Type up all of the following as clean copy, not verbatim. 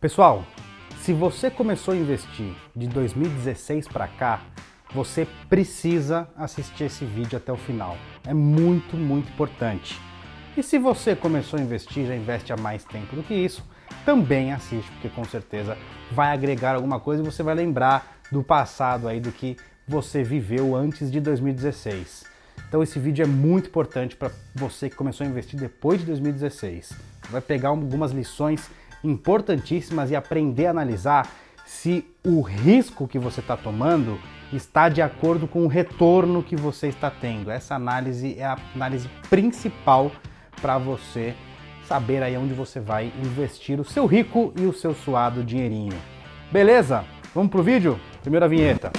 Pessoal, se você começou a investir de 2016 para cá, você precisa assistir esse vídeo até o final. É muito, muito importante. E se você começou a investir, já investe há mais tempo do que isso, também assiste, porque com certeza vai agregar alguma coisa e você vai lembrar do passado aí, do que você viveu antes de 2016. Então esse vídeo é muito importante para você que começou a investir depois de 2016. Vai pegar algumas lições importantíssimas e aprender a analisar se o risco que você está tomando está de acordo com o retorno que você está tendo. Essa análise é a análise principal para você saber aí onde você vai investir o seu rico e o seu suado dinheirinho. Beleza? Vamos pro vídeo? Primeira vinheta.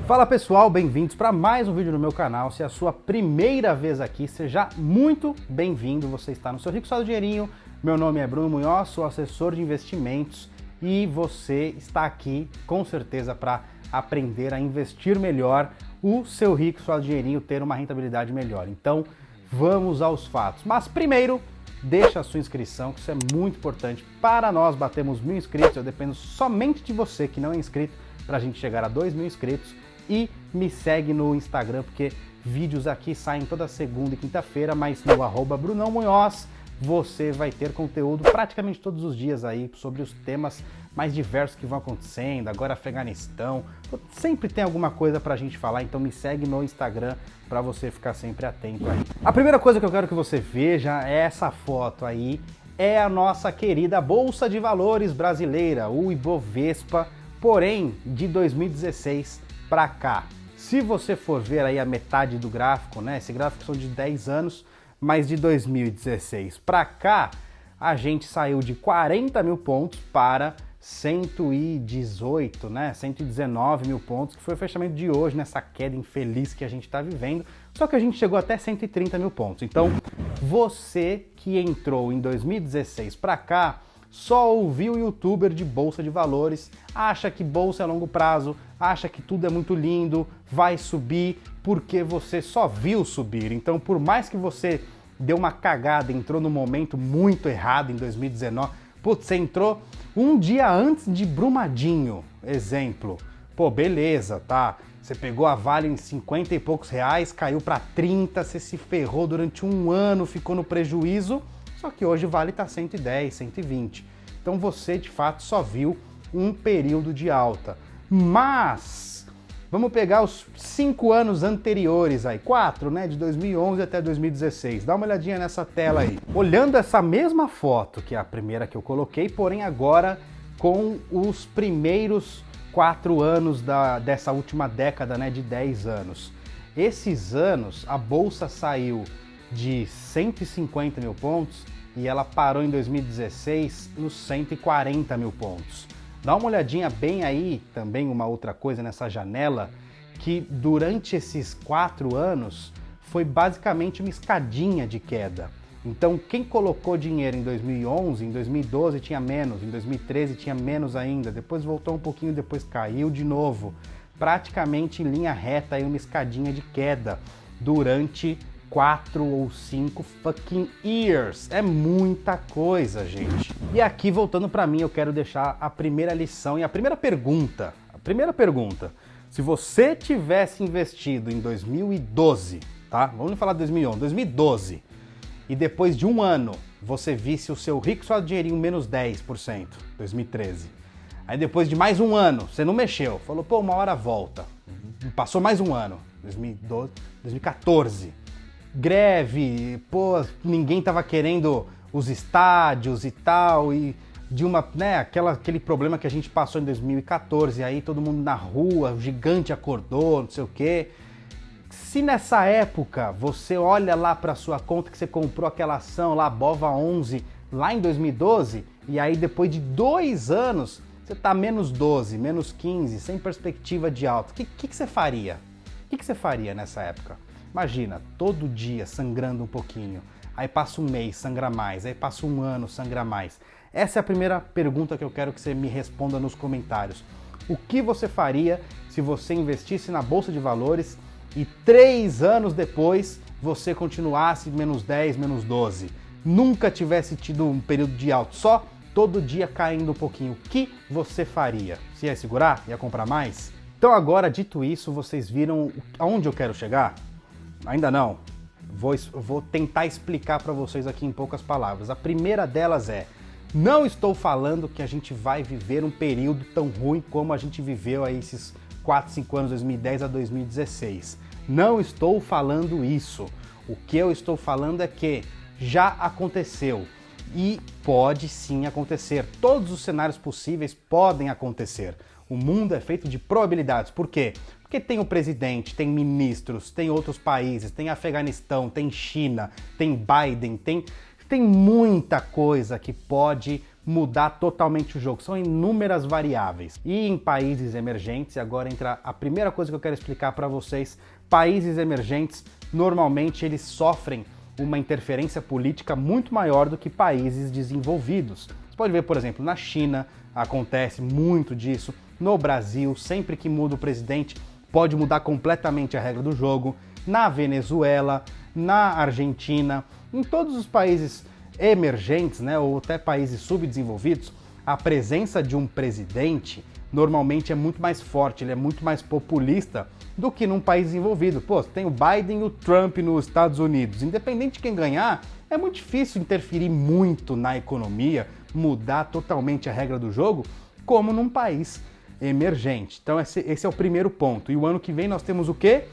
Fala pessoal, bem-vindos para mais um vídeo no meu canal. Se é a sua primeira vez aqui, seja muito bem-vindo. Você está no seu Rico Suado Dinheirinho. Meu nome é Bruno Munhoz, sou assessor de investimentos e você está aqui com certeza para aprender a investir melhor o seu Rico Suado Dinheirinho, ter uma rentabilidade melhor. Então vamos aos fatos. Mas primeiro, deixa a sua inscrição, que isso é muito importante para nós batermos 1.000 inscritos. Eu dependo somente de você que não é inscrito para a gente chegar a 2.000 inscritos. E me segue no Instagram, porque vídeos aqui saem toda segunda e quinta-feira, mas no @Brunão Munhoz você vai ter conteúdo praticamente todos os dias aí sobre os temas mais diversos que vão acontecendo. Agora Afeganistão, sempre tem alguma coisa pra gente falar, então me segue no Instagram para você ficar sempre atento aí. A primeira coisa que eu quero que você veja é essa foto aí, é a nossa querida Bolsa de Valores brasileira, o Ibovespa, porém de 2016 para cá. Se você for ver aí a metade do gráfico, né? Esse gráfico são de 10 anos, mas de 2016 para cá, a gente saiu de 40 mil pontos para 118, né? 119 mil pontos, que foi o fechamento de hoje, nessa queda infeliz que a gente está vivendo. Só que a gente chegou até 130 mil pontos. Então, você que entrou em 2016 para cá, só ouviu o youtuber de Bolsa de Valores, acha que bolsa é longo prazo, acha que tudo é muito lindo, vai subir, porque você só viu subir. Então, por mais que você deu uma cagada, entrou no momento muito errado em 2019, putz, você entrou um dia antes de Brumadinho, exemplo. Pô, beleza, tá? Você pegou a Vale em 50 e poucos reais, caiu para 30, você se ferrou durante um ano, ficou no prejuízo. Só que hoje o Vale está 110, 120. Então você, de fato, só viu um período de alta. Mas, vamos pegar os 5 anos anteriores aí, 4, né? De 2011 até 2016. Dá uma olhadinha nessa tela aí. Olhando essa mesma foto, que é a primeira que eu coloquei, porém agora com os primeiros 4 anos dessa última década, né? De 10 anos. Esses anos, a Bolsa saiu de 150 mil pontos e ela parou em 2016 nos 140 mil pontos. Dá uma olhadinha bem aí, também uma outra coisa nessa janela, que durante esses 4 anos foi basicamente uma escadinha de queda. Então quem colocou dinheiro em 2011, em 2012 tinha menos, em 2013 tinha menos ainda, depois voltou um pouquinho, depois caiu de novo. Praticamente em linha reta aí uma escadinha de queda durante 4 ou 5 fucking years. É muita coisa, gente. E aqui, voltando para mim, eu quero deixar a primeira lição e a primeira pergunta. Se você tivesse investido em 2012, tá? Vamos falar de 2011, 2012, e depois de um ano você visse o seu Rico Suado Dinheirinho menos 10%, 2013. Aí depois de mais um ano, você não mexeu, falou, pô, uma hora volta. Passou mais um ano, 2012, 2014. Greve, pô, ninguém tava querendo os estádios e tal, e de uma, né, aquele problema que a gente passou em 2014, aí todo mundo na rua, o gigante acordou, não sei o quê. Se nessa época você olha lá para sua conta que você comprou aquela ação lá, BOVA11, lá em 2012, e aí depois de 2 anos você tá menos 12, menos 15, sem perspectiva de alta, o que você faria? O que você faria nessa época? Imagina, todo dia sangrando um pouquinho, aí passa um mês, sangra mais, aí passa um ano, sangra mais. Essa é a primeira pergunta que eu quero que você me responda nos comentários. O que você faria se você investisse na Bolsa de Valores e 3 anos depois você continuasse menos 10, menos 12? Nunca tivesse tido um período de alto, só todo dia caindo um pouquinho. O que você faria? Você ia segurar? Ia comprar mais? Então agora, dito isso, vocês viram aonde eu quero chegar? Ainda não. Vou tentar explicar para vocês aqui em poucas palavras. A primeira delas é: não estou falando que a gente vai viver um período tão ruim como a gente viveu aí esses 4, 5 anos, 2010 a 2016. Não estou falando isso. O que eu estou falando é que já aconteceu e pode sim acontecer. Todos os cenários possíveis podem acontecer. O mundo é feito de probabilidades. Por quê? Porque tem o presidente, tem ministros, tem outros países, tem Afeganistão, tem China, tem Biden, tem muita coisa que pode mudar totalmente o jogo. São inúmeras variáveis. E em países emergentes, agora entra a primeira coisa que eu quero explicar para vocês. Países emergentes, normalmente eles sofrem uma interferência política muito maior do que países desenvolvidos. Você pode ver, por exemplo, na China acontece muito disso. No Brasil, sempre que muda o presidente, pode mudar completamente a regra do jogo. Na Venezuela, na Argentina, em todos os países emergentes, né, ou até países subdesenvolvidos, a presença de um presidente normalmente é muito mais forte, ele é muito mais populista do que num país desenvolvido. Pô, tem o Biden e o Trump nos Estados Unidos. Independente de quem ganhar, é muito difícil interferir muito na economia, mudar totalmente a regra do jogo, como num país emergente. Então esse é o primeiro ponto. E o ano que vem nós temos o quê?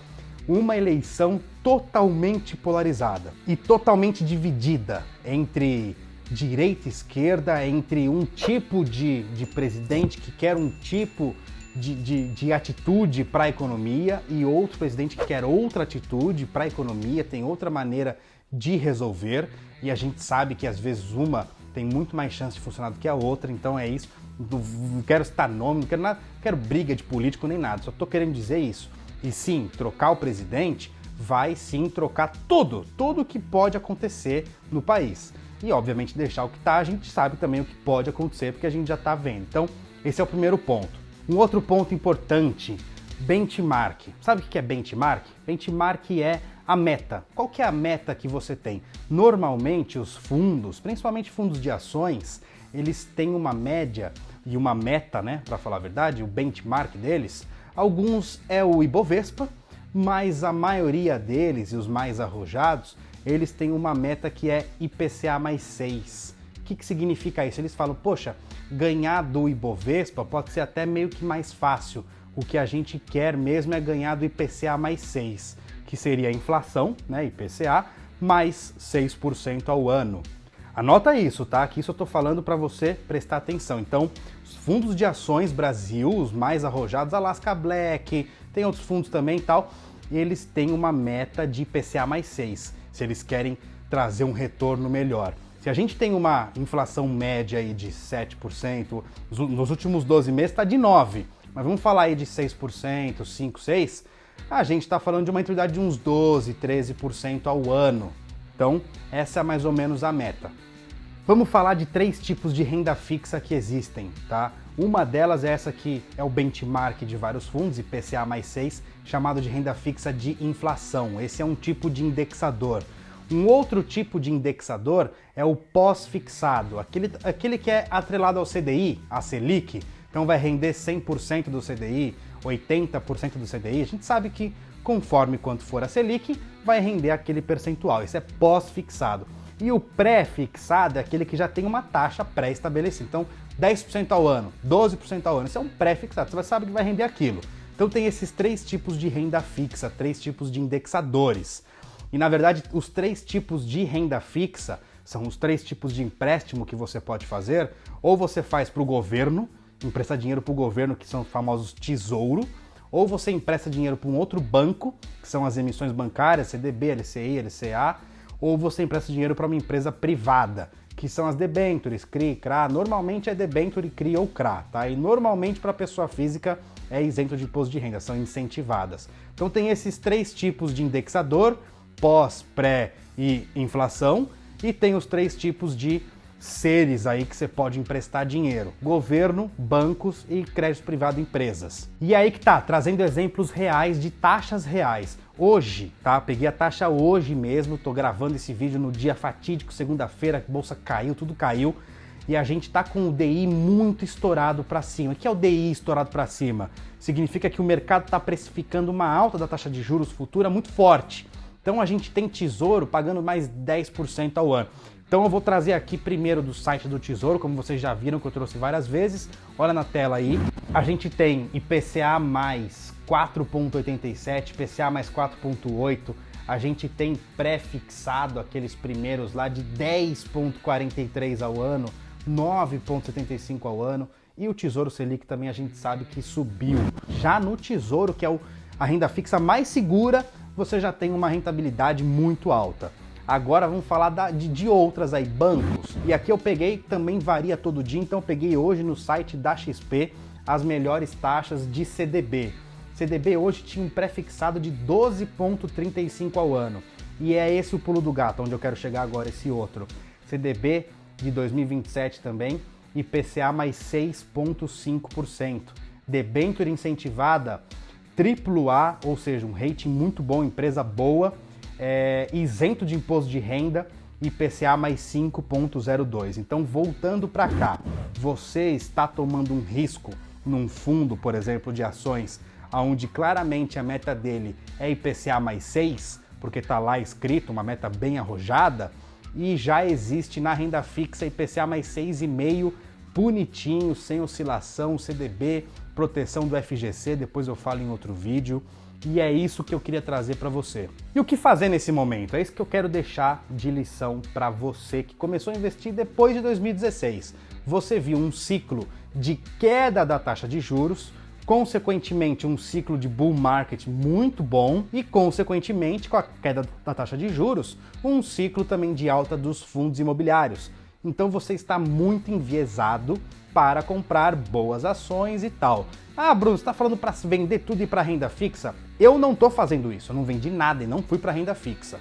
Uma eleição totalmente polarizada e totalmente dividida entre direita e esquerda, entre um tipo de presidente que quer um tipo de atitude para a economia e outro presidente que quer outra atitude para a economia, tem outra maneira de resolver, e a gente sabe que às vezes uma tem muito mais chance de funcionar do que a outra. Então é isso. Não quero citar nome, não quero nada, não quero briga de político nem nada, só tô querendo dizer isso. E sim, trocar o presidente vai sim trocar tudo que pode acontecer no país. E obviamente deixar o que tá, a gente sabe também o que pode acontecer, porque a gente já tá vendo. Então, esse é o primeiro ponto. Um outro ponto importante, benchmark. Sabe o que é benchmark? Benchmark é a meta. Qual que é a meta que você tem? Normalmente os fundos, principalmente fundos de ações, eles têm uma média e uma meta, né, para falar a verdade, o benchmark deles. Alguns é o Ibovespa, mas a maioria deles, e os mais arrojados, eles têm uma meta que é IPCA mais 6. O que significa isso? Eles falam, poxa, ganhar do Ibovespa pode ser até meio que mais fácil. O que a gente quer mesmo é ganhar do IPCA mais 6, que seria a inflação, né, IPCA, mais 6% ao ano. Anota isso, tá? Que isso eu tô falando para você prestar atenção. Então, os fundos de ações Brasil, os mais arrojados, Alaska Black, tem outros fundos também e tal, eles têm uma meta de IPCA mais 6, se eles querem trazer um retorno melhor. Se a gente tem uma inflação média aí de 7%, nos últimos 12 meses está de 9%, mas vamos falar aí de 6%, 5%, 6%, a gente está falando de uma entidade de uns 12%, 13% ao ano. Então, essa é mais ou menos a meta. Vamos falar de 3 tipos de renda fixa que existem, tá? Uma delas é essa que é o benchmark de vários fundos, IPCA mais 6, chamado de renda fixa de inflação. Esse é um tipo de indexador. Um outro tipo de indexador é o pós-fixado, aquele que é atrelado ao CDI, a Selic, então vai render 100% do CDI, 80% do CDI. A gente sabe que conforme quanto for a Selic, vai render aquele percentual. Esse é pós-fixado. E o pré-fixado é aquele que já tem uma taxa pré-estabelecida. Então, 10% ao ano, 12% ao ano. Esse é um pré-fixado, você sabe que vai render aquilo. Então tem esses 3 tipos de renda fixa, 3 tipos de indexadores. E na verdade, os 3 tipos de renda fixa são os 3 tipos de empréstimo que você pode fazer. Ou você faz para o governo, empresta dinheiro para o governo, que são os famosos tesouro, ou você empresta dinheiro para um outro banco, que são as emissões bancárias, CDB, LCI, LCA, ou você empresta dinheiro para uma empresa privada, que são as debentures, CRI, CRA. Normalmente é debenture, CRI ou CRA, tá? E normalmente para pessoa física é isento de imposto de renda, são incentivadas. Então tem esses 3 tipos de indexador, pós, pré e inflação, e tem os 3 tipos de seres aí que você pode emprestar dinheiro: governo, bancos e crédito privado, empresas. E aí que tá, trazendo exemplos reais de taxas reais. Hoje, tá? Peguei a taxa hoje mesmo, tô gravando esse vídeo no dia fatídico, segunda-feira, a bolsa caiu, tudo caiu. E a gente tá com o DI muito estourado para cima. O que é o DI estourado para cima? Significa que o mercado está precificando uma alta da taxa de juros futura muito forte. Então a gente tem Tesouro pagando mais 10% ao ano. Então eu vou trazer aqui primeiro do site do Tesouro, como vocês já viram que eu trouxe várias vezes. Olha na tela aí. A gente tem IPCA mais 4,87, IPCA mais 4,8. A gente tem pré-fixado aqueles primeiros lá de 10,43 ao ano, 9,75 ao ano, e o Tesouro Selic também a gente sabe que subiu. Já no Tesouro, que é a renda fixa mais segura, você já tem uma rentabilidade muito alta. Agora vamos falar de outras aí, bancos. E aqui eu peguei, também varia todo dia, então eu peguei hoje no site da XP as melhores taxas de CDB. CDB hoje tinha um pré-fixado de 12,35 ao ano. E é esse o pulo do gato, onde eu quero chegar agora, esse outro. CDB de 2027 também, IPCA mais 6,5%. Debênture incentivada AAA, ou seja, um rating muito bom, empresa boa, isento de imposto de renda, IPCA mais 5,02. Então, voltando para cá, você está tomando um risco num fundo, por exemplo, de ações, onde claramente a meta dele é IPCA mais 6, porque está lá escrito, uma meta bem arrojada, e já existe na renda fixa IPCA mais 6,5, bonitinho, sem oscilação, CDB, proteção do FGC, depois eu falo em outro vídeo. E é isso que eu queria trazer para você. E o que fazer nesse momento? É isso que eu quero deixar de lição para você que começou a investir depois de 2016. Você viu um ciclo de queda da taxa de juros, consequentemente um ciclo de bull market muito bom e, consequentemente, com a queda da taxa de juros, um ciclo também de alta dos fundos imobiliários. Então você está muito enviesado para comprar boas ações e tal. Ah, Bruno, você está falando para vender tudo e ir para renda fixa? Eu não estou fazendo isso, eu não vendi nada e não fui para renda fixa.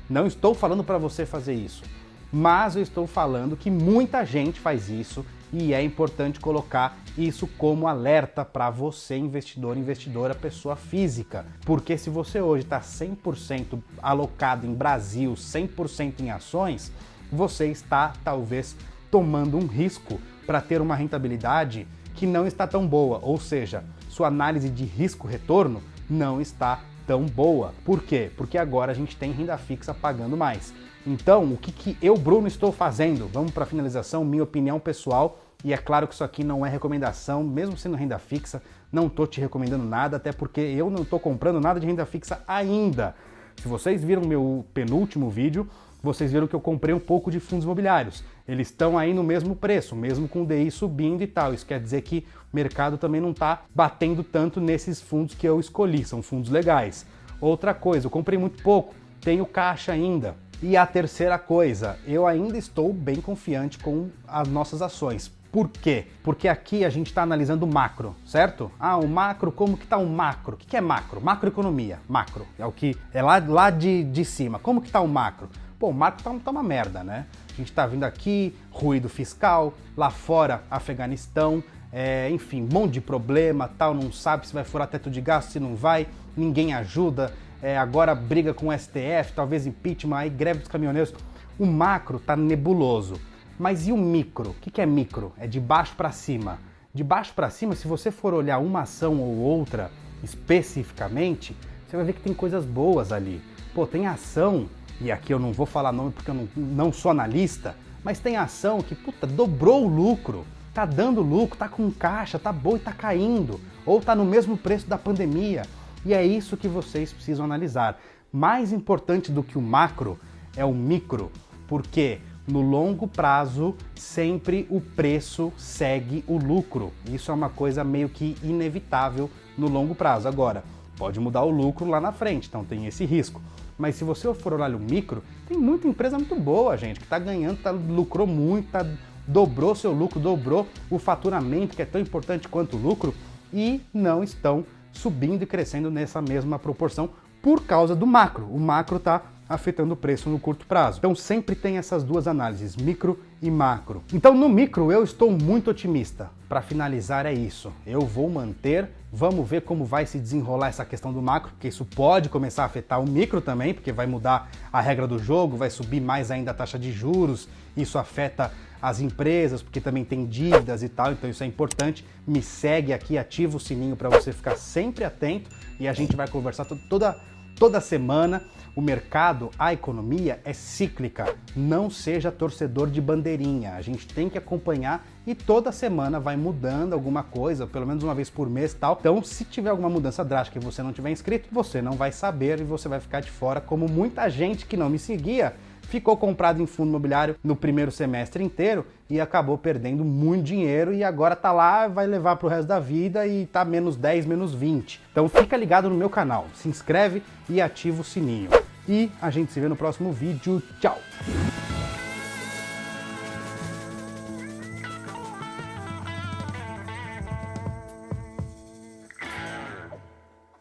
Não estou falando para você fazer isso, mas eu estou falando que muita gente faz isso e é importante colocar isso como alerta para você, investidor, investidora, pessoa física. Porque se você hoje está 100% alocado em Brasil, 100% em ações, você está talvez tomando um risco para ter uma rentabilidade que não está tão boa, ou seja, sua análise de risco-retorno não está tão boa. Por quê? Porque agora a gente tem renda fixa pagando mais. Então, o que eu, Bruno, estou fazendo? Vamos para a finalização, minha opinião pessoal, e é claro que isso aqui não é recomendação, mesmo sendo renda fixa, não estou te recomendando nada, até porque eu não estou comprando nada de renda fixa ainda. Se vocês viram meu penúltimo vídeo, vocês viram que eu comprei um pouco de fundos imobiliários. Eles estão aí no mesmo preço, mesmo com o DI subindo e tal. Isso quer dizer que o mercado também não está batendo tanto nesses fundos que eu escolhi, são fundos legais. Outra coisa, eu comprei muito pouco, tenho caixa ainda. E a terceira coisa, eu ainda estou bem confiante com as nossas ações. Por quê? Porque aqui a gente está analisando o macro, certo? Ah, o macro, como que está o macro? O que é macro? Macroeconomia, macro, é o que é lá de cima. Como que está o macro? Pô, o macro tá uma merda, né? A gente tá vindo aqui, ruído fiscal, lá fora, Afeganistão, enfim, um monte de problema, tal, não sabe se vai furar teto de gasto, se não vai, ninguém ajuda, agora briga com o STF, talvez impeachment, aí greve dos caminhoneiros. O macro tá nebuloso. Mas e o micro? O que é micro? É de baixo para cima. De baixo para cima, se você for olhar uma ação ou outra especificamente, você vai ver que tem coisas boas ali. Pô, tem ação, e aqui eu não vou falar nome porque eu não sou analista, mas tem ação que, puta, dobrou o lucro, tá dando lucro, tá com caixa, tá boa e tá caindo, ou tá no mesmo preço da pandemia. E é isso que vocês precisam analisar. Mais importante do que o macro é o micro, porque no longo prazo sempre o preço segue o lucro. Isso é uma coisa meio que inevitável no longo prazo. Agora, pode mudar o lucro lá na frente, então tem esse risco. Mas se você for olhar o micro, tem muita empresa muito boa, gente, que está ganhando, lucrou muito, dobrou seu lucro, dobrou o faturamento, que é tão importante quanto o lucro, e não estão subindo e crescendo nessa mesma proporção por causa do macro. O macro está afetando o preço no curto prazo. Então sempre tem essas duas análises, micro e macro. Então no micro eu estou muito otimista. Para finalizar é isso, eu vou manter, vamos ver como vai se desenrolar essa questão do macro, porque isso pode começar a afetar o micro também, porque vai mudar a regra do jogo, vai subir mais ainda a taxa de juros, isso afeta as empresas, porque também tem dívidas e tal, então isso é importante. Me segue aqui, ativa o sininho para você ficar sempre atento e a gente vai conversar toda semana. O mercado, a economia é cíclica, não seja torcedor de bandeirinha, a gente tem que acompanhar e toda semana vai mudando alguma coisa, pelo menos uma vez por mês e tal. Então, se tiver alguma mudança drástica e você não tiver inscrito, você não vai saber e você vai ficar de fora, como muita gente que não me seguia ficou comprado em fundo imobiliário no primeiro semestre inteiro e acabou perdendo muito dinheiro e agora tá lá, vai levar pro resto da vida e tá menos 10, menos 20. Então fica ligado no meu canal, se inscreve e ativa o sininho. E a gente se vê no próximo vídeo. Tchau!